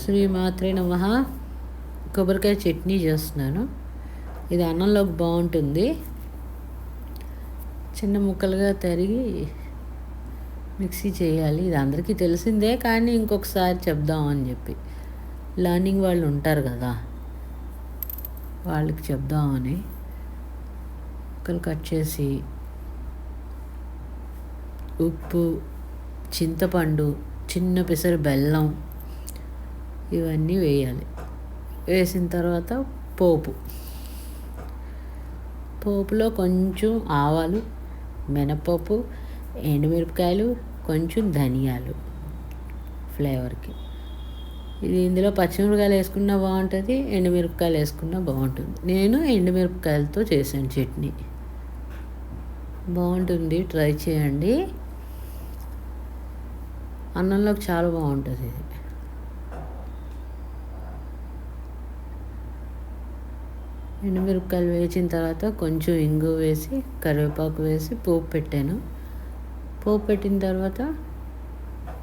శ్రీమాత్రే నమః. కొబ్బరికాయ చట్నీ చేస్తున్నాను. ఇది అన్నంలోకి బాగుంటుంది. చిన్న ముక్కలుగా తరిగి మిక్సీ చేయాలి. ఇది అందరికీ తెలిసిందే, కానీ ఇంకొకసారి చెప్దామని చెప్పి లర్నింగ్ వాళ్ళు ఉంటారు కదా, వాళ్ళకి చెప్దామని ముక్కలు కట్ చేసి ఉప్పు, చింతపండు, చిన్న పిసరు బెల్లం ఇవన్నీ వేయాలి. వేసిన తర్వాత పోపులో కొంచెం ఆవాలు, మినపప్పు, ఎండుమిరపకాయలు, కొంచెం ధనియాలు ఫ్లేవర్కి. ఇందులో పచ్చిమిరపకాయలు వేసుకున్నా బాగుంటుంది, ఎండుమిరపకాయలు వేసుకున్నా బాగుంటుంది. నేను ఎండుమిరపకాయలతో చేశాను చట్నీ. బాగుంటుంది, ట్రై చేయండి. అన్నంలోకి చాలా బాగుంటుంది ఇది. ఎండుమిరపకాయలు వేసిన తర్వాత కొంచెం ఇంగు వేసి, కరివేపాకు వేసి పోపు పెట్టాను. పోపు పెట్టిన తర్వాత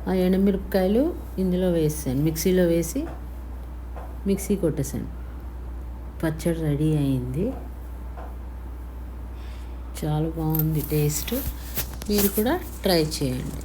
ఆ ఎండుమిరపకాయలు ఇందులో వేసాను, మిక్సీలో వేసి మిక్సీ కొట్టేసాను. పచ్చడి రెడీ అయింది. చాలా బాగుంది టేస్ట్. మీరు కూడా ట్రై చేయండి.